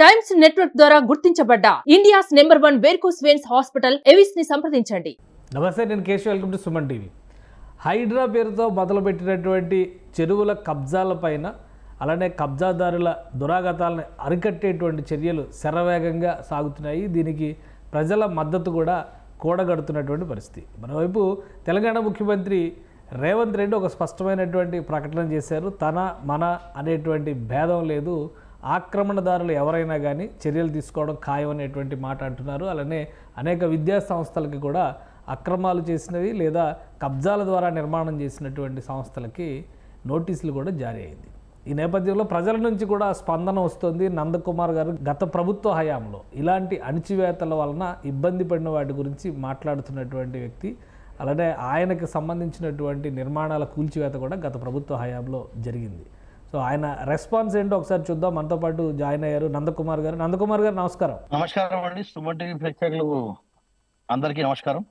Times network ద్వారా గుర్తించబడ్డ India's number 1 varicose veins hospital Avis ని సంప్రదించండి. నమస్తే, నేను Keshav. Welcome to Suman TV. Hydraa పేరుతో మొదలుపెట్టినటువంటి చెరువుల కబ్జాలపైన అలానే కబ్జాదారుల దురాగతాలను అరికట్టేటువంటి చర్యలు శరవేగంగా సాగుతున్నాయి. దీనికి ప్రజల మద్దతు కూడా కూడగడుతున్నటువంటి పరిస్థితి. మరోవైపు తెలంగాణ ముఖ్యమంత్రి రేవంత్ రెడ్డి ఒక స్పష్టమైనటువంటి ప్రకటన చేశారు. తన మన అనేటువంటి భేదం లేదు, ఆక్రమణదారులు ఎవరైనా కానీ చర్యలు తీసుకోవడం ఖాయం అనేటువంటి మాట అంటున్నారు. అలానే అనేక విద్యా సంస్థలకి కూడా అక్రమాలు చేసినవి లేదా కబ్జాల ద్వారా నిర్మాణం చేసినటువంటి సంస్థలకి నోటీసులు కూడా జారీ అయింది. ఈ నేపథ్యంలో ప్రజల నుంచి కూడా స్పందన వస్తుంది. నందకుమార్ గారు గత ప్రభుత్వ హయాంలో ఇలాంటి అణిచివేతల వలన ఇబ్బంది పడిన వాటి గురించి మాట్లాడుతున్నటువంటి వ్యక్తి. అలానే ఆయనకు సంబంధించినటువంటి నిర్మాణాల కూల్చివేత కూడా గత ప్రభుత్వ హయాంలో జరిగింది. సో ఆయన రెస్పాన్స్ ఏంటో ఒకసారి చూద్దాం. మనతో పాటు జాయిన్ అయ్యారు నందకుమార్ గారు. నందకుమార్ గారు నమస్కారం. నమస్కారం అండి. సుమన్ టీవీ ప్రేక్షకులు అందరికీ నమస్కారం.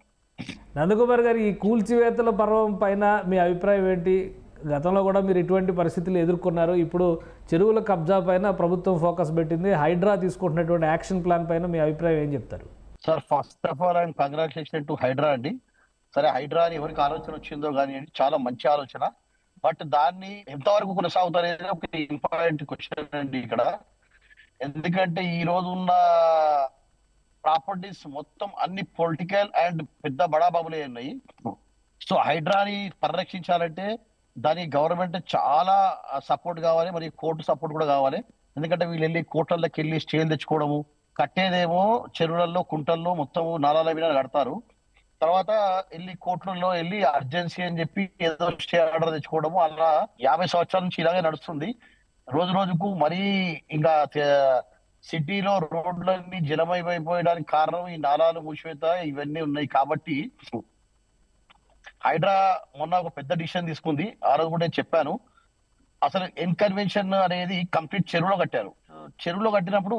నందకుమార్ గారు, ఈ కూల్చివేతల పర్వం పైన మీ అభిప్రాయం ఏంటి? గతంలో కూడా మీరు ఇటువంటి పరిస్థితులు ఎదుర్కొన్నారు. ఇప్పుడు చెరువుల కబ్జా పైన ప్రభుత్వం ఫోకస్ పెట్టింది. హైడ్రా తీసుకుంటున్నటువంటి యాక్షన్ ప్లాన్ పైన మీ అభిప్రాయం ఏం చెప్తారు? Sir, first of all I'm congratulation to Hydra అండి. సరే, హైడ్రా అని ఎవరికి ఆలోచన వచ్చిందో కానీ చాలా మంచి ఆలోచన. బట్ దాన్ని ఎంతవరకు కొనసాగుతారనేది ఒక ఇంపార్టెంట్ క్వశ్చన్ అండి ఇక్కడ. ఎందుకంటే ఈ రోజు ఉన్న ప్రాపర్టీస్ మొత్తం అన్ని పొలిటికల్ అండ్ పెద్ద బడాబాబులే ఉన్నాయి. సో హైడ్రాని పరిరక్షించాలంటే దానికి గవర్నమెంట్ చాలా సపోర్ట్ కావాలి, మరి కోర్టు సపోర్ట్ కూడా కావాలి. ఎందుకంటే వీళ్ళు వెళ్ళి కోర్టుల్లోకి వెళ్ళి స్టేలు తెచ్చుకోవడము, కట్టేదేమో చెరువులలో కుంటల్లో మొత్తం నాలాల మీద కడతారు. తర్వాత వెళ్ళి కోర్టులలో వెళ్ళి అర్జెన్సీ అని చెప్పి ఏదో స్టే ఆర్డర్ తెచ్చుకోవడము, అలా 50 సంవత్సరాల నుంచి ఇలాగే నడుస్తుంది. రోజు రోజుకు మరీ ఇంకా సిటీలో రోడ్లన్నీ జలమయమైపోయడానికి కారణం ఈ నాలాలు మూసివేత ఇవన్నీ ఉన్నాయి. కాబట్టి హైడ్రా మొన్న ఒక పెద్ద డిసిషన్ తీసుకుంది. ఆ రోజు కూడా నేను చెప్పాను, అసలు ఇన్కన్వెన్షన్ అనేది కంప్లీట్ చెరువులో కట్టారు. చెరువులో కట్టినప్పుడు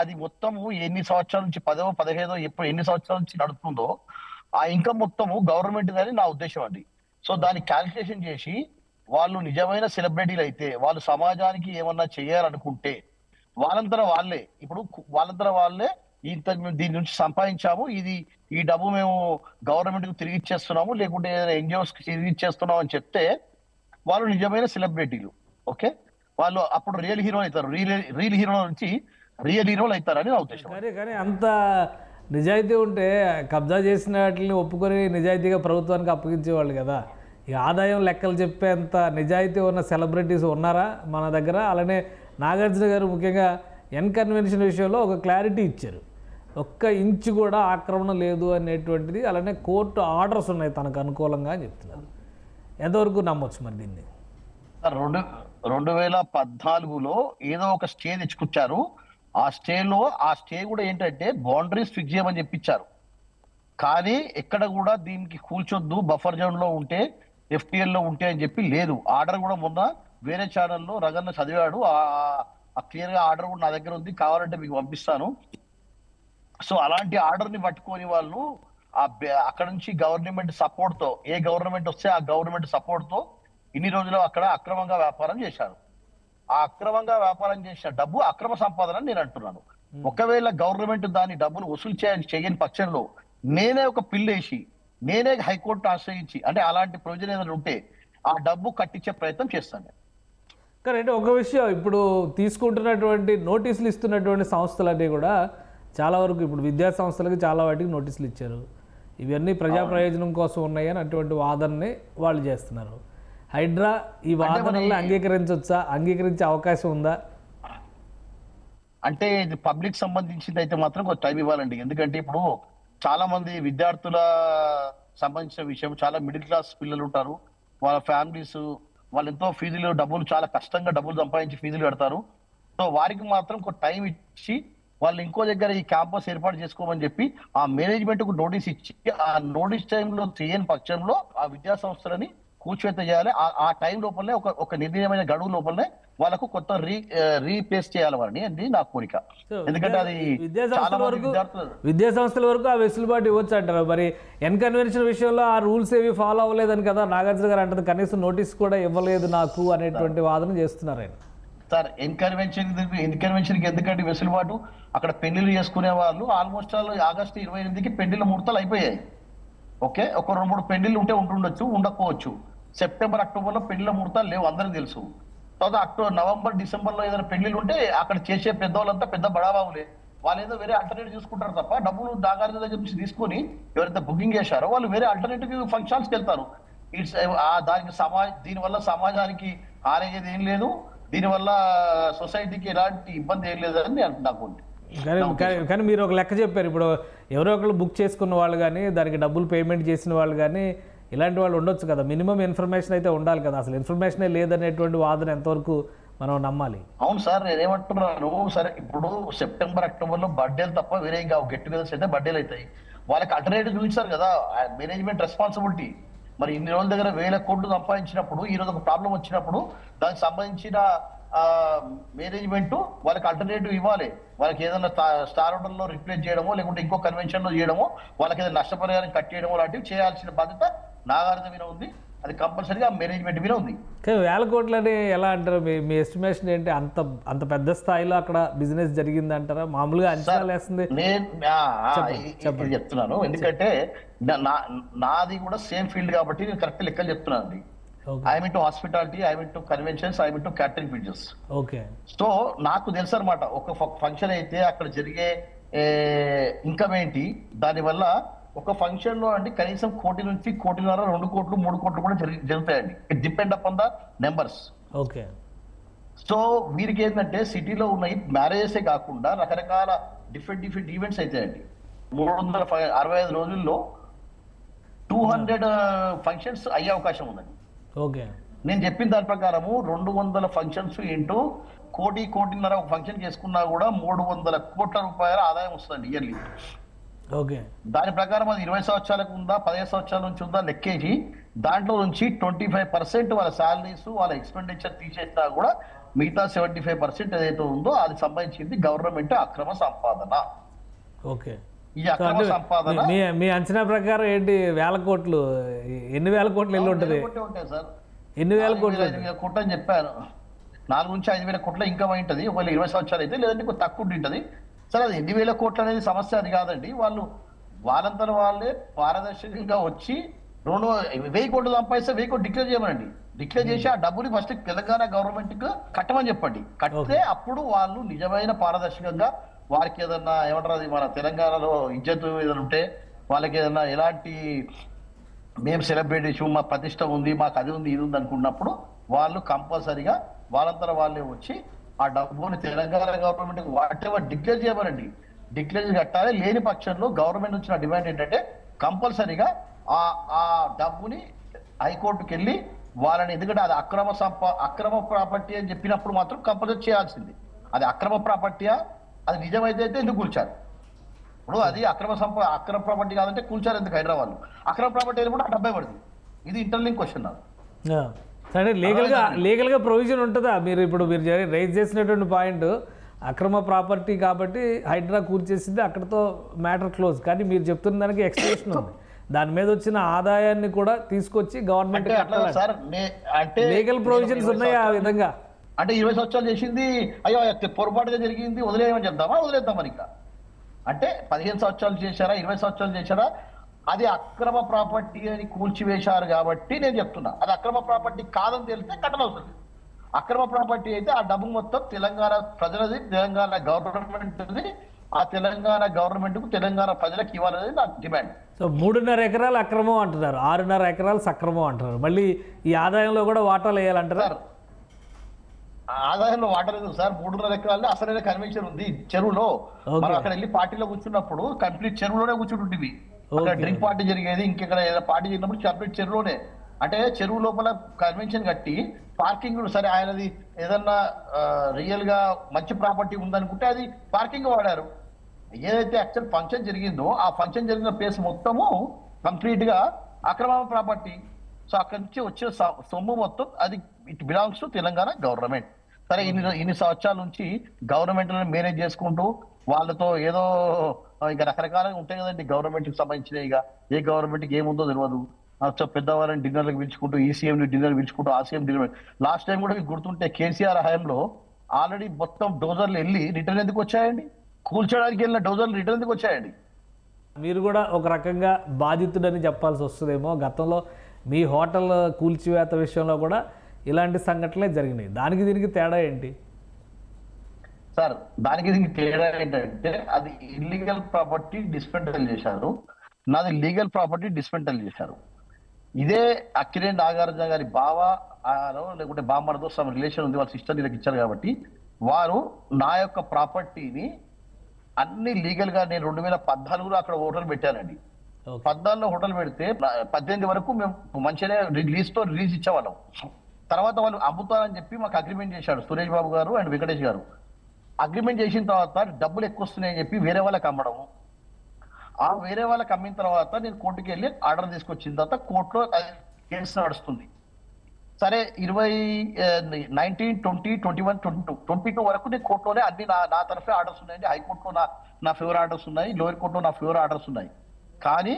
అది మొత్తము ఎన్ని సంవత్సరాల నుంచి 10, 15 ఎప్పుడు ఎన్ని సంవత్సరాల నుంచి నడుస్తుందో ఆ ఇన్కమ్ మొత్తము గవర్నమెంట్ అని నా ఉద్దేశం అండి. సో దాన్ని క్యాల్కులేషన్ చేసి వాళ్ళు నిజమైన సెలబ్రిటీలు అయితే, వాళ్ళు సమాజానికి ఏమన్నా చేయాలనుకుంటే వాళ్ళంతర వాళ్ళే ఇంత దీని నుంచి సంపాదించాము, ఈ డబ్బు మేము గవర్నమెంట్ కు తిరిగి ఇచ్చేస్తున్నాము, లేకుంటే ఏదైనా ఎన్జిఓస్ కి తిరిగి ఇచ్చేస్తున్నాం అని చెప్తే వాళ్ళు నిజమైన సెలబ్రిటీలు. ఓకే, వాళ్ళు అప్పుడు రియల్ హీరో అవుతారు. రియల్ హీరో నుంచి రియల్ హీరోలు అవుతారని నా ఉద్దేశం. కానీ అంత నిజాయితీ ఉంటే కబ్జా చేసిన వాటిని ఒప్పుకొని నిజాయితీగా ప్రభుత్వానికి అప్పగించేవాళ్ళు కదా. ఈ ఆదాయం లెక్కలు చెప్పేంత నిజాయితీ ఉన్న సెలబ్రిటీస్ ఉన్నారా మన దగ్గర? అలానే నాగార్జున గారు ముఖ్యంగా ఎన్కన్వెన్షన్ విషయంలో ఒక క్లారిటీ ఇచ్చారు. ఒక్క ఇంచు కూడా ఆక్రమణ లేదు అనేటువంటిది. అలానే కోర్టు ఆర్డర్స్ ఉన్నాయి తనకు అనుకూలంగా అని చెప్తున్నారు. ఎంతవరకు నమ్మొచ్చు మరి దీన్ని? 2014లో ఏదో ఒక స్టే తెచ్చుకొచ్చారు. ఆ స్టే కూడా ఏంటంటే బౌండరీస్ ఫిక్స్ చేయమని చెప్పించారు. కానీ ఎక్కడ కూడా దీనికి కూల్చొద్దు, బఫర్ జోన్ లో ఉంటే, FTL లో ఉంటే అని చెప్పి లేదు. ఆర్డర్ కూడా మొన్న వేరే ఛానల్లో రగన్న చదివాడు. ఆ క్లియర్ గా ఆర్డర్ కూడా నా దగ్గర ఉంది, కావాలంటే మీకు పంపిస్తాను. సో అలాంటి ఆర్డర్ ని పట్టుకొని వాళ్ళు అక్కడ నుంచి గవర్నమెంట్ సపోర్ట్ తో, ఏ గవర్నమెంట్ వస్తే ఆ గవర్నమెంట్ సపోర్ట్ తో ఇన్ని రోజులు అక్కడ అక్రమంగా వ్యాపారం చేశారు. ఆ అక్రమంగా వ్యాపారం చేసిన డబ్బు అక్రమ సంపాదన నేను అంటున్నాను. ఒకవేళ గవర్నమెంట్ దాని డబ్బులు వసూలు చేయని పక్షంలో నేనే ఒక పిల్లేసి, నేనే హైకోర్టు ఆశ్రయించి, అంటే అలాంటి ప్రొవిజన్ ఏదైనా ఉంటే ఆ డబ్బు కట్టించే ప్రయత్నం చేస్తాను. కరెక్ట్. ఒక విషయం, ఇప్పుడు తీసుకుంటున్నటువంటి నోటీసులు ఇస్తున్నటువంటి సంస్థలన్నీ కూడా చాలా వరకు ఇప్పుడు విద్యా సంస్థలకు చాలా వాటికి నోటీసులు ఇచ్చారు. ఇవన్నీ ప్రజా ప్రయోజనం కోసం ఉన్నాయని అటువంటి వాదనని వాళ్ళు చేస్తున్నారు. హైడ్రా ఈ వాదనల్ని అంగీకరించవచ్చా? అంగీకరించే అవకాశం ఉందా? అంటే ఇది పబ్లిక్ సంబంధించింది అయితే మాత్రం కొంచెం టైం ఇవ్వాలండి. ఎందుకంటే ఇప్పుడు చాలా మంది విద్యార్థుల సంబంధించిన విషయం, చాలా మిడిల్ క్లాస్ పిల్లలు ఉంటారు, వాళ్ళ ఫ్యామిలీస్, వాళ్ళు ఎంతో ఫీజులు డబ్బులు చాలా కష్టంగా డబ్బులు సంపాదించి ఫీజులు కడతారు. సో వారికి మాత్రం కొంచెం టైం ఇచ్చి వాళ్ళు ఇంకో దగ్గర ఈ క్యాంపస్ ఏర్పాటు చేసుకోమని చెప్పి ఆ మేనేజ్మెంట్ కు నోటీస్ ఇచ్చి, ఆ నోటీస్ టైంలో చేయని పక్షంలో ఆ విద్యా సంస్థలని కూల్చివేత చేయాలి. ఆ టైం లోపలనే ఒక నిర్ణయమైన గడువు లోపలనే వాళ్ళకు కొత్త రీప్లేస్ చేయాలి వారిని అని నా కోరిక. ఎందుకంటే అది విద్యా సంస్థల వరకు ఆ వెసులుబాటు ఇవ్వచ్చు అంటారు. మరి ఎన్కన్వెన్షన్ విషయంలో ఆ రూల్స్ ఏవి ఫాలో అవ్వలేదని కదా నాగార్జున గారు అంటారు. కనీసం నోటీస్ కూడా ఇవ్వలేదు నాకు అనేటువంటి వాదన చేస్తున్నారు ఆయన. సార్ ఇన్కన్వెన్షన్ ఎందుకంటే వెసులుబాటు అక్కడ పెళ్లిళ్ళు చేసుకునే వాళ్ళు ఆల్మోస్ట్ ఆగస్టు 28కి పెళ్లిళ్ళ ముహూర్తాలు అయిపోయాయి. ఓకే, ఒక 2-3 పెళ్లిళ్ళు ఉంటుండొచ్చు, ఉండకపోవచ్చు. సెప్టెంబర్ అక్టోబర్లో పెళ్లిళ్ళ ముహూర్తాలు లేవు, అందరికి తెలుసు. తర్వాత నవంబర్ డిసెంబర్లో ఏదైనా పెళ్లిళ్ళు ఉంటే అక్కడ చేసే పెద్దవాళ్ళంతా పెద్ద బడాబాబులే, వాళ్ళు ఏదో వేరే ఆల్టర్నేటివ్ చూసుకుంటారు తప్ప డబ్బులు దాగారి దగ్గర నుంచి తీసుకొని ఎవరైతే బుకింగ్ చేశారో వాళ్ళు వేరే ఆల్టర్నేటివ్ ఫంక్షన్స్కి వెళ్తారు. ఇట్స్ దానికి దీనివల్ల సమాజానికి ఆరేది ఏం లేదు, దీనివల్ల సొసైటీకి ఎలాంటి ఇబ్బంది ఏం లేదని నాకు. కానీ మీరు ఒక లెక్క చెప్పారు, ఇప్పుడు ఎవరో ఒకళ్ళు బుక్ చేసుకున్న వాళ్ళు కానీ దానికి డబ్బులు పేమెంట్ చేసిన వాళ్ళు కానీ ఇలాంటి వాళ్ళు ఉండొచ్చు కదా, మినిమం ఇన్ఫర్మేషన్ అయితే ఉండాలి కదా. అసలు ఇన్ఫర్మేషనే లేదనేటువంటి వాదన ఎంతవరకు మనం నమ్మాలి? అవును సార్, నేనేమంటున్నాను, సరే ఇప్పుడు సెప్టెంబర్ అక్టోబర్లో బర్త్డేలు తప్ప వేరే ఇంకా గెట్ టుగెదర్స్ అయితే బర్త్డేలు అవుతాయి. వాళ్ళకి ఆల్టర్నేటివ్ చూపించారు కదా, మేనేజ్మెంట్ రెస్పాన్సిబిలిటీ. మరి ఇన్ని రోజుల దగ్గర 1000 కోట్లు సంపాదించినప్పుడు ఈ రోజు ఒక ప్రాబ్లం వచ్చినప్పుడు దానికి సంబంధించిన మేనేజ్మెంట్ వాళ్ళకి ఆల్టర్నేటివ్ ఇవ్వాలి. వాళ్ళకి ఏదైనా స్టార్ హోటల్లో రిప్లేస్ చేయడమో లేకుంటే ఇంకో కన్వెన్షన్ లో చేయడమో, వాళ్ళకి ఏదైనా నష్టపరిహారం కట్టేయడమో లాంటివి చేయాల్సిన బాధ్యత నాగార్జున మీద ఉంది, అది కంపల్సరీగా మేనేజ్మెంట్ మీద ఉంది. కానీ 1000 కోట్లని ఎలా అంటారు? మీ ఎస్టిమేషన్ ఏంటి? అంత పెద్ద స్థాయిలో అక్కడ బిజినెస్ జరిగింది అంటారా? మామూలుగా అంచనా వేస్తుంది నేను చెప్తున్నాను, ఎందుకంటే నాది కూడా సేమ్ ఫీల్డ్ కాబట్టి నేను కరెక్ట్ లెక్కలు చెప్తున్నాను అండి. I'm into hospitality, I'm into conventions, I'm into catering business. Okay, so నాకు తెలుసు అనమాట ఒక ఫంక్షన్ అయితే అక్కడ జరిగే ఇన్కమ్ ఏంటి, దానివల్ల ఒక ఫంక్షన్ లో అండి కనీసం 1 కోటి నుంచి 1.5 కోటి, 2 కోట్లు, 3 కోట్లు కూడా జరుగుతాయండి. It depend upon the numbers. Okay, so వీరికి ఏంటంటే సిటీలో ఉన్న మ్యారేజెసే కాకుండా రకరకాల డిఫరెంట్ ఈవెంట్స్ అవుతాయండి. 365 రోజుల్లో 200 ఫంక్షన్స్ అయ్యే అవకాశం ఉందండి. ఓకే, నేను చెప్పిన దాని ప్రకారము 200 ఫంక్షన్స్ ఇంటూ 1 కోటిన్నర ఒక ఫంక్షన్ చేసుకున్నా కూడా 300 కోట్ల రూపాయల ఆదాయం వస్తుందండి ఇయర్లీ. ఓకే, దాని ప్రకారం అది 20 సంవత్సరాలకు ఉందా 15 సంవత్సరాల నుంచి ఉందా లెక్కేసి దాంట్లో నుంచి 25% వాళ్ళ శాలరీస్ వాళ్ళ ఎక్స్పెండిచర్ తీసేసినా కూడా మిగతా 75% ఏదైతే ఉందో అది సంబంధించింది గవర్నమెంట్ అక్రమ సంపాదన. ఓకే, ఈ అక్రమ సంపాదన మీ అంచనా ప్రకారం ఏంటి? 1000 కోట్లు, ఎన్ని 1000 కోట్లు వెళ్ళి ఉంటుంది? ఉంటాయి సార్, ఎన్ని 1000 కోట్లు? 5,000 కోట్లు అని చెప్పాను. 4 నుంచి 5,000 కోట్ల ఇన్కమ్ అయింటది ఒకవేళ 20 సంవత్సరాలు అయితే, లేదంటే కొంచెం తక్కువ ఉంటుంది. సరే, అది 8,000 కోట్లు అనేది సమస్య అది కాదండి. వాళ్ళంతా వాళ్ళే పారదర్శకంగా వచ్చి 1,000 కోట్లు సంపాదిస్తే 1,000 కోట్లు డిక్లేర్ చేయమనండి. డిక్లేర్ చేసి ఆ డబ్బుని ఫస్ట్ తెలంగాణ గవర్నమెంట్ కు కట్టమని చెప్పండి. కడితే అప్పుడు వాళ్ళు నిజమైన పారదర్శకంగా వారికి ఏదన్నా ఏమంటారు, అది మన తెలంగాణలో ఇజ్జత్ ఏదైనా ఉంటే వాళ్ళకి ఏదన్నా ఎలాంటి మేము సెలబ్రేట్ చేసి మా ప్రతిష్ట ఉంది, మాకు అది ఉంది, ఇది ఉంది అనుకున్నప్పుడు వాళ్ళు కంపల్సరీగా వాళ్ళంతా వాళ్ళే వచ్చి ఆ డబ్బుని తెలంగాణ గవర్నమెంట్ వాటెవర్ డిక్లేర్ చేయమనండి. డిక్లేర్ కట్టాలి. లేని పక్షంలో గవర్నమెంట్ నుంచి డిమాండ్ ఏంటంటే కంపల్సరీగా ఆ డబ్బుని హైకోర్టుకి వెళ్ళి వాళ్ళని, ఎందుకంటే అది అక్రమ ప్రాపర్టీ అని చెప్పినప్పుడు మాత్రం కంపల్సరీ చేయాల్సింది. అది అక్రమ ప్రాపర్టీయా, అది నిజమైతే ఎందుకు కూల్చారు? ఇప్పుడు అది అక్రమ ప్రాపర్టీ కాదంటే కూల్చారు ఎందుకు? హైదరాబాద్ అక్రమ ప్రాపర్టీ అయినప్పుడు ఆ డబ్బే పడుతుంది. ఇది ఇంటర్లింక్ క్వశ్చన్ నాకు. సరే, లీగల్గా ప్రొవిజన్ ఉంటుందా? మీరు రైజ్ చేసినటువంటి పాయింట్ అక్రమ ప్రాపర్టీ కాబట్టి హైడ్రా కూర్చేసింది, అక్కడతో మ్యాటర్ క్లోజ్. కానీ మీరు చెప్తున్న దానికి ఎక్స్ప్లెనేషన్ ఉంది. దాని మీద వచ్చిన ఆదాయాన్ని కూడా తీసుకొచ్చి గవర్నమెంట్ లీగల్ ప్రొవిజన్స్ ఉన్నాయా ఆ విధంగా? అంటే 20 సంవత్సరాలు చేసింది అయ్యో పొరపాటుగా జరిగింది వదిలేయమని చెప్దామా? వదిలేద్దామని ఇంకా అంటే 15 సంవత్సరాలు చేశారా, 20 సంవత్సరాలు చేశారా, అది అక్రమ ప్రాపర్టీ అని కూల్చివేశారు కాబట్టి నేను చెప్తున్నా. అది అక్రమ ప్రాపర్టీ కాదని తెలిస్తే కట్టనవసరం. అక్రమ ప్రాపర్టీ అయితే ఆ డబ్బు మొత్తం తెలంగాణ ప్రజలది, తెలంగాణ గవర్నమెంట్ది. ఆ తెలంగాణ గవర్నమెంట్ కు తెలంగాణ ప్రజలకు ఇవ్వాలనేది నా డిమాండ్. సో 3.5 ఎకరాలు అక్రమం అంటున్నారు, 6.5 ఎకరాలు సక్రమం అంటున్నారు. మళ్ళీ ఈ ఆదాయంలో కూడా వాటాలు వేయాలంటారు. ఆదాయంలో వాటర్ లేదు సార్. 3.5 ఎకరాల్లో అసలైన కన్వెన్షన్ ఉంది చెరువులో. మనం అక్కడ వెళ్ళి పార్టీలో కూర్చున్నప్పుడు కంప్లీట్ చెరువులోనే కూర్చుంటుంది. అక్కడ డ్రింక్ పార్టీ జరిగేది, ఇంకెక్కడ ఏదైనా పార్టీ జరిగినప్పుడు కంప్లీట్ చెరువులోనే. అంటే చెరువు లోపల కన్వెన్షన్ కట్టి పార్కింగ్, సరే ఆయనది ఏదన్నా రియల్ గా మంచి ప్రాపర్టీ ఉందనుకుంటే అది పార్కింగ్ వాడారు. ఏదైతే యాక్చువల్ ఫంక్షన్ జరిగిందో ఆ ఫంక్షన్ జరిగిన ప్లేస్ మొత్తము కంప్లీట్ గా అక్రమ ప్రాపర్టీ. సో అక్కడి నుంచి వచ్చే సొమ్ము మొత్తం అది it belongs to Telangana government. సరే, ఇన్ని సంవత్సరాల నుంచి గవర్నమెంట్ మేనేజ్ చేసుకుంటూ వాళ్ళతో ఏదో ఇంకా రకరకాలుగా ఉంటాయి కదండి గవర్నమెంట్ కి సంబంధించిన. ఇక ఏ గవర్నమెంట్ కి ఏముందో తెలియదు. పెద్దవాళ్ళని డిన్నర్లకు పిలుచుకుంటూ, ఈ సీఎం డిన్నర్ పిలుచుకుంటూ, ఆ సీఎం డిన్నర్. లాస్ట్ టైం కూడా మీకు గుర్తుంటే కేసీఆర్ హయాంలో ఆల్రెడీ మొత్తం డోజర్లు వెళ్ళి రిటర్న్ ఎందుకు వచ్చాయండి? కూల్చడానికి వెళ్ళిన డోజర్లు రిటర్న్ ఎందుకు వచ్చాయండి? మీరు కూడా ఒక రకంగా బాధితుడని చెప్పాల్సి వస్తుందేమో. గతంలో మీ హోటల్ కూల్చివేత విషయంలో కూడా ఇలాంటి సంఘటనలే జరిగినాయి. దానికి దీనికి తేడా ఏంటి సార్? దానికి దీనికి తేడా ఏంటంటే అది ఇల్లీగల్ ప్రాపర్టీ డిస్మెంటల్ చేశారు, నాది లీగల్ ప్రాపర్టీ డిస్మెంటల్ చేశారు. ఇదే అక్కినే నాగార్జున గారి బావ లేకుంటే బామ్మతో సమ్ రిలేషన్ ఉంది, వాళ్ళ సిస్టర్ వీళ్ళకి ఇచ్చారు కాబట్టి వారు నా యొక్క ప్రాపర్టీని అన్ని లీగల్ గా నేను 2014లో అక్కడ హోటల్ పెట్టానండి. 14లో హోటల్ పెడితే 18 వరకు మేము మంచిగానే రిలీజ్ ఇచ్చేవాళ్ళం. తర్వాత వాళ్ళు అమ్ముతారని చెప్పి మాకు అగ్రిమెంట్ చేశాడు సురేష్ బాబు గారు అండ్ వెంకటేష్ గారు. అగ్రిమెంట్ చేసిన తర్వాత డబ్బులు ఎక్కువ వస్తున్నాయని చెప్పి వేరే వాళ్ళకి అమ్మడము. ఆ వేరే వాళ్ళకి అమ్మిన తర్వాత నేను కోర్టుకి వెళ్ళి ఆర్డర్ తీసుకొచ్చిన తర్వాత కోర్టులో కేసు నడుస్తుంది. సరే 19, 20, 21, 22 వరకు నేను కోర్టులోనే అన్ని నా తరఫే ఆర్డర్స్ ఉన్నాయండి. హైకోర్టులో నా ఫేవర్ ఆర్డర్స్ ఉన్నాయి, లోయర్ కోర్టులో నా ఫేవర్ ఆర్డర్స్ ఉన్నాయి. కానీ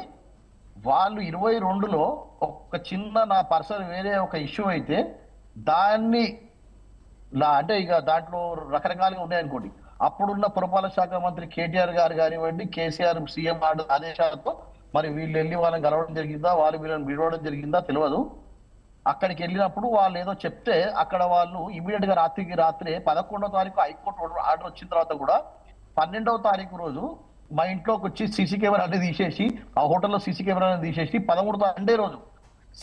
వాళ్ళు 22లో ఒక చిన్న నా పర్సనల్ వేరే ఒక ఇష్యూ అయితే దాన్ని అంటే ఇక దాంట్లో రకరకాలుగా ఉన్నాయనుకోండి. అప్పుడున్న పురపాలక శాఖ మంత్రి కేటీఆర్ గారు కానివ్వండి, కేసీఆర్ సీఎం ఆదేశాలతో మరి వీళ్ళు వెళ్ళి వాళ్ళని కలవడం జరిగిందా, వాళ్ళు వీళ్ళని విడవడం జరిగిందా తెలియదు. అక్కడికి వెళ్ళినప్పుడు వాళ్ళు ఏదో చెప్తే అక్కడ వాళ్ళు ఇమీడియట్ గా రాత్రికి రాత్రే 11వ తారీఖు హైకోర్టు ఆర్డర్ వచ్చిన తర్వాత కూడా 12వ తారీఖు రోజు మా ఇంట్లోకి వచ్చి సీసీ కెమెరా అనేది తీసేసి, ఆ హోటల్లో సీసీ కెమెరా అనేది తీసేసి 13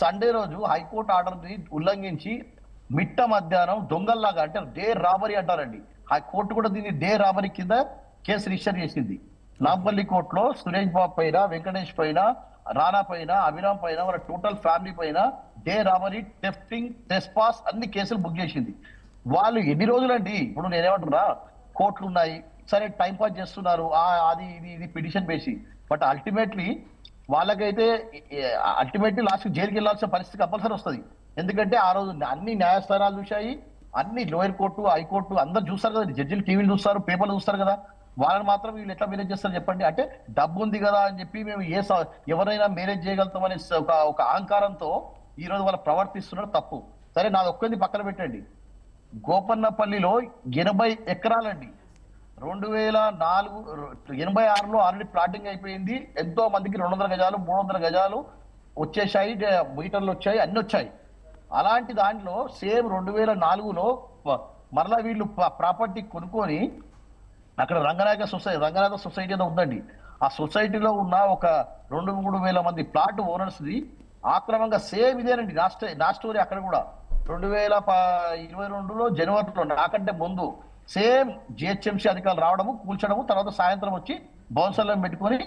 సండే రోజు హైకోర్టు ఆర్డర్ ని ఉల్లంఘించి మిట్ట మధ్యాహ్నం దొంగల్లాగా, అంటే డే రాబరీ అంటారండి, ఆ కోర్టు కూడా దీన్ని డే రాబరీ కింద కేసు రిజిస్టర్ చేసింది. నాంపల్లి కోర్టులో సురేష్ బాబు పైన, వెంకటేష్ పైన, రానా పైన, అభిరామ్ పైన, వాళ్ళ టోటల్ ఫ్యామిలీ పైన డే రాబరీ, టెఫ్టింగ్, టెస్పాస్ అన్ని కేసులు బుక్ చేసింది. వాళ్ళు ఎన్ని రోజులండి? ఇప్పుడు నేనేమంటున్నా, కోర్టులు ఉన్నాయి సరే టైం పాస్ చేస్తున్నారు, అది ఇది పిటిషన్ వేసి, బట్ అల్టిమేట్లీ లాస్ట్ జైలుకి వెళ్ళాల్సిన పరిస్థితి కంపల్సరీ వస్తుంది. ఎందుకంటే ఆ రోజు అన్ని న్యాయస్థానాలు చూశాయి, అన్ని లోయర్ కోర్టు, హైకోర్టు అందరు చూస్తారు కదా, జడ్జిలు టీవీలు చూస్తారు, పేపర్లు చూస్తారు కదా, వాళ్ళని మాత్రం వీళ్ళు ఎట్లా మేనేజ్ చేస్తారు చెప్పండి? అంటే డబ్బు ఉంది కదా అని చెప్పి మేము ఎవరైనా మేనేజ్ చేయగలుగుతామనే ఒక అహంకారంతో ఈ రోజు వాళ్ళు ప్రవర్తిస్తున్నారు. తప్పు. సరే నాది ఒక్కది పక్కన పెట్టండి. గోపన్నపల్లిలో 80 ఎకరాలండి. 2086లో ఆల్రెడీ ప్లాటింగ్ అయిపోయింది. ఎంతో మందికి 200 గజాలు 300 గజాలు వచ్చేసాయి, మీటర్లు వచ్చాయి, అన్ని వచ్చాయి. అలాంటి దాంట్లో సేమ్ 2004లో మరలా వీళ్ళు ప్రాపర్టీ కొనుక్కొని అక్కడ రంగనాయక సొసైటీ ఏదో ఉందండి, ఆ సొసైటీలో ఉన్న ఒక 2-3 వేల మంది ప్లాట్ ఓనర్స్ ది ఆక్రమంగా సేమ్ ఇదేనండి నా స్టోరీ. అక్కడ కూడా 2022లో జనవరిలో నాకంటే ముందు సేమ్ జిహెచ్ఎంసీ అధికారులు రావడము, కూల్చడము, తర్వాత సాయంత్రం వచ్చి బౌన్సర్లను పెట్టుకొని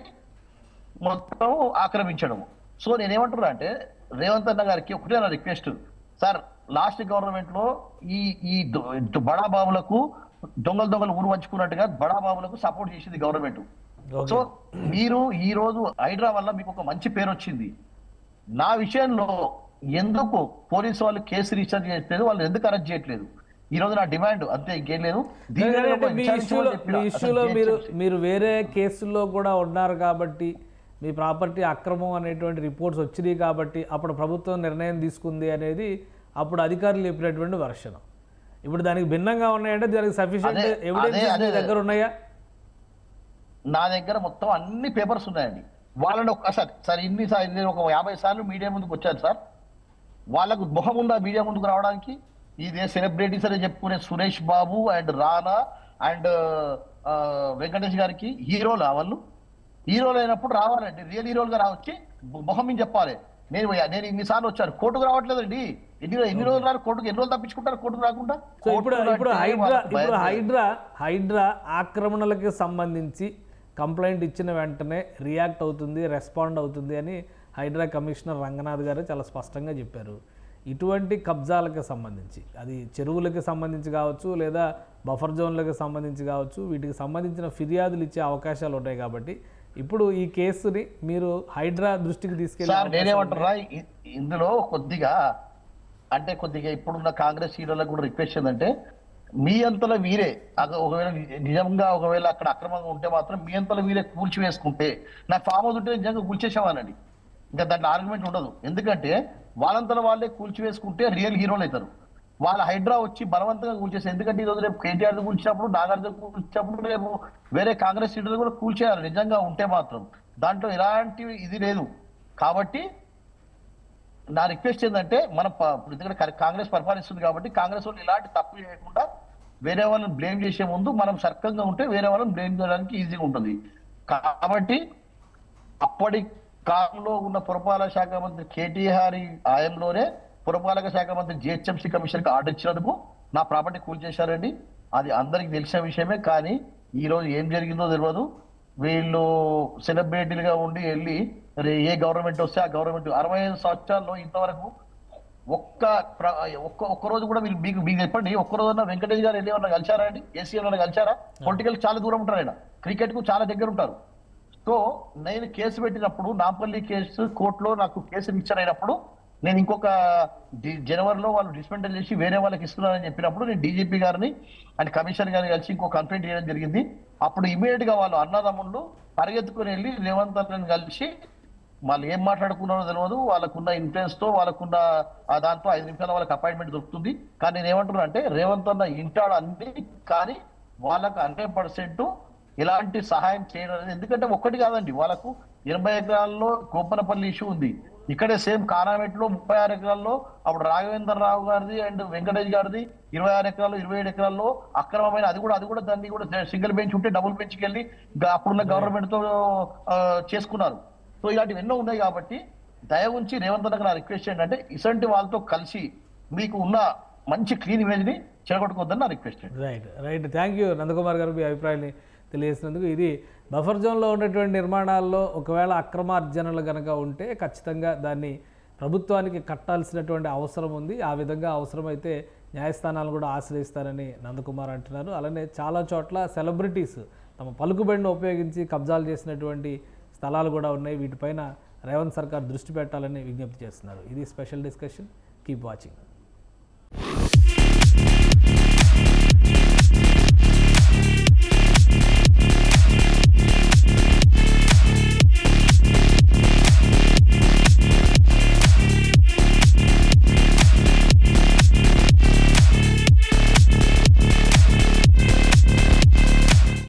మొత్తం ఆక్రమించడము. సో నేనేమంటున్నా అంటే రేవంత్ అన్న గారికి ఒకటే నా రిక్వెస్ట్ సార్, లాస్ట్ గవర్నమెంట్ లో ఈ బడా బాబులకు దొంగలు ఊరు వంచుకున్నట్టుగా బడా బాబులకు సపోర్ట్ చేసింది గవర్నమెంట్. సో మీరు ఈ రోజు హైడ్రా వల్ల మీకు ఒక మంచి పేరు వచ్చింది. నా విషయంలో ఎందుకు పోలీసు వాళ్ళు కేసు రిజిస్టర్ చేయట్లేదు, వాళ్ళు ఎందుకు అరెస్ట్ చేయట్లేదు? ఈ రోజు నా డిమాండ్ అంతే, ఇంకేం లేదు. మీ ఇష్యూలో మీరు వేరే కేసుల్లో కూడా ఉన్నారు కాబట్టి, మీ ప్రాపర్టీ అక్రమం అనేటువంటి రిపోర్ట్స్ వచ్చినాయి కాబట్టి అప్పుడు ప్రభుత్వం నిర్ణయం తీసుకుంది అనేది అప్పుడు అధికారులు చెప్పినటువంటి వర్షన్. ఇప్పుడు దానికి భిన్నంగా ఉన్నాయంటే దానికి సఫిషియెంట్ ఎవిడెన్స్ దగ్గర ఉన్నాయా? నా దగ్గర మొత్తం అన్ని పేపర్స్ ఉన్నాయండి. వాళ్ళని ఒక్కసారి సార్ నేను ఒక 50 సార్లు మీడియా ముందుకు వచ్చాను సార్. వాళ్ళకు మొహం ఉందా మీడియా ముందుకు రావడానికి? ఇదే సెలబ్రిటీస్ అని చెప్పుకునే Suresh Babu and Rana and Venkatesh గారికి హీరోలా? వాళ్ళు హీరోలు అయినప్పుడు రావాలండి, రియల్ హీరోలుగా రావచ్చి మొహం మీద చెప్పాలి. నేను ఇన్నిసార్లు వచ్చాను, కోర్టుకు రావట్లేదండి. ఎన్ని రోజులు రారు కోర్టుకు? ఎన్ని రోజులు తప్పించుకుంటారు కోర్టుకు రాకుండా? ఇప్పుడు హైడ్రా ఆక్రమణలకి సంబంధించి కంప్లైంట్ ఇచ్చిన వెంటనే రియాక్ట్ అవుతుంది, రెస్పాండ్ అవుతుంది అని హైడ్రా కమిషనర్ రంగనాథ్ గారు చాలా స్పష్టంగా చెప్పారు. ఇటువంటి కబ్జాలకు సంబంధించి, అది చెరువులకి సంబంధించి కావచ్చు లేదా బఫర్ జోన్లకు సంబంధించి కావచ్చు, వీటికి సంబంధించిన ఫిర్యాదులు ఇచ్చే అవకాశాలు ఉంటాయి. కాబట్టి ఇప్పుడు ఈ కేసుని మీరు హైడ్రా దృష్టికి తీసుకెళ్ళి నేనేమంటారా, ఇందులో కొద్దిగా ఇప్పుడున్న కాంగ్రెస్ హీరోలకు కూడా రిక్వెస్ట్ ఏంటంటే, మీ అంతలో వీరే ఒకవేళ అక్కడ అక్రమంగా ఉంటే మాత్రం మీ అంతలో వీరే కూల్చివేసుకుంటే, నాకు ఫామ్ హౌస్ ఉంటే నిజంగా కూల్చేసేవాళ్ళండి, ఇంకా దాంట్లో ఆర్గ్యుమెంట్ ఉండదు. ఎందుకంటే వాళ్ళంతలో వాళ్ళే కూల్చివేసుకుంటే రియల్ హీరోలు అవుతారు. వాళ్ళ హైడ్రా వచ్చి బలవంతంగా కూల్చేస్తారు. ఎందుకంటే ఈరోజు రేపు కేటీఆర్ కూల్చినప్పుడు, నాగార్జున కూల్చినప్పుడు రేపు వేరే కాంగ్రెస్ లీడర్లు కూడా కూల్చేయాలి నిజంగా ఉంటే మాత్రం. దాంట్లో ఎలాంటి ఇది లేదు. కాబట్టి నా రిక్వెస్ట్ ఏంటంటే ఎందుకంటే కాంగ్రెస్ పరిపాలిస్తుంది కాబట్టి కాంగ్రెస్ వాళ్ళు ఇలాంటి తప్పు చేయకుండా వేరే వాళ్ళని బ్లేమ్ చేసే ముందు మనం సర్కంగా ఉంటే వేరే వాళ్ళని బ్లేమ్ చేయడానికి ఈజీగా ఉంటుంది. కాబట్టి అప్పటి కాలంలో ఉన్న పురపాలక శాఖ మంత్రి కేటీఆర్ ఆయంలోనే పురపాలక శాఖ మంత్రి జిహెచ్ఎంసీ కమిషన్ కి ఆర్డర్ ఇచ్చినందుకు నా ప్రాపర్టీ కూల్చేశారండి. అది అందరికి తెలిసిన విషయమే. కానీ ఈ రోజు ఏం జరిగిందో తెలియదు. వీళ్ళు సెలబ్రిటీలుగా ఉండి వెళ్ళి ఏ గవర్నమెంట్ వస్తే ఆ గవర్నమెంట్ 65 సంవత్సరాల్లో ఇంతవరకు ఒక్క రోజు కూడా మీకు చెప్పండి, ఒక్క రోజున వెంకటేష్ గారు వెళ్ళి ఏమన్నా కలిశారా అండి? ఏసీ ఏమన్నా కలిశారా? పొలిటికల్ చాలా దూరం ఉంటారు ఆయన, క్రికెట్ కు చాలా దగ్గర ఉంటారు. సో నేను కేసు పెట్టినప్పుడు నాంపల్లి కేసు కోర్టులో నాకు కేసు ఇచ్చినప్పుడు నేను ఇంకొక జనవరిలో వాళ్ళు డిస్మెంటల్ చేసి వేరే వాళ్ళకి ఇస్తున్నారని చెప్పినప్పుడు నేను డీజీపీ గారిని అండ్ కమిషనర్ గారిని కలిసి ఇంకో కంప్లైంట్ చేయడం జరిగింది. అప్పుడు ఇమీడియట్ గా వాళ్ళు అన్నదమ్ముళ్ళు పరిగెత్తుకుని వెళ్ళి రేవంత్ అన్నని కలిసి వాళ్ళు ఏం మాట్లాడుకున్నారో తెలియదు. వాళ్ళకున్న ఇన్ఫ్లుయెన్స్ తో వాళ్ళకున్న దాంతో 5 నిమిషాల వాళ్ళకి అపాయింట్మెంట్ దొరుకుతుంది. కానీ నేను ఏమంటున్నా అంటే రేవంత్ అన్న ఇంటాడు అన్ని, కానీ వాళ్ళకు 100% ఎలాంటి సహాయం చేయడం. ఎందుకంటే ఒక్కటి కాదండి, వాళ్ళకు 80 ఎకరాల్లో గోపనపల్లి ఇష్యూ ఉంది. ఇక్కడే సేమ్ కానామెట్లో 36 ఎకరాల్లో అప్పుడు రాఘవేందర్ రావు గారిది అండ్ వెంకటేష్ గారిది 26 ఎకరాల్లో 27 ఎకరాల్లో అక్రమమైన అది కూడా దాన్ని కూడా సింగిల్ బెంచ్ ఉంటే డబుల్ బెంచ్కి వెళ్ళి అప్పుడున్న గవర్నమెంట్ తో చేసుకున్నారు. సో ఇలాంటివి ఎన్నో ఉన్నాయి. కాబట్టి దయ ఉంచి రేవంత్ అన్నకు నా రిక్వెస్ట్ ఏంటంటే ఇసంటి వాళ్ళతో కలిసి మీకు ఉన్న మంచి క్లీన్ ఇమేజ్ ని చెడగొట్టుకోవద్దని నా request. Right thank you Nandakumar గారు మీ అభిప్రాయాన్ని తెలియజేసినందుకు. ఇది బఫర్ జోన్లో ఉన్నటువంటి నిర్మాణాల్లో ఒకవేళ అక్రమార్జనలు కనుక ఉంటే ఖచ్చితంగా దాన్ని ప్రభుత్వానికి కట్టాల్సినటువంటి అవసరం ఉంది. ఆ విధంగా అవసరమైతే న్యాయస్థానాలు కూడా ఆశ్రయిస్తారని నందకుమార్ అంటున్నారు. అలానే చాలా చోట్ల సెలబ్రిటీస్ తమ పలుకుబడిని ఉపయోగించి కబ్జాలు చేసినటువంటి స్థలాలు కూడా ఉన్నాయి. వీటిపైన రేవంత్ సర్కార్ దృష్టి పెట్టాలని విజ్ఞప్తి చేస్తున్నారు. ఇది స్పెషల్ డిస్కషన్. Keep watching.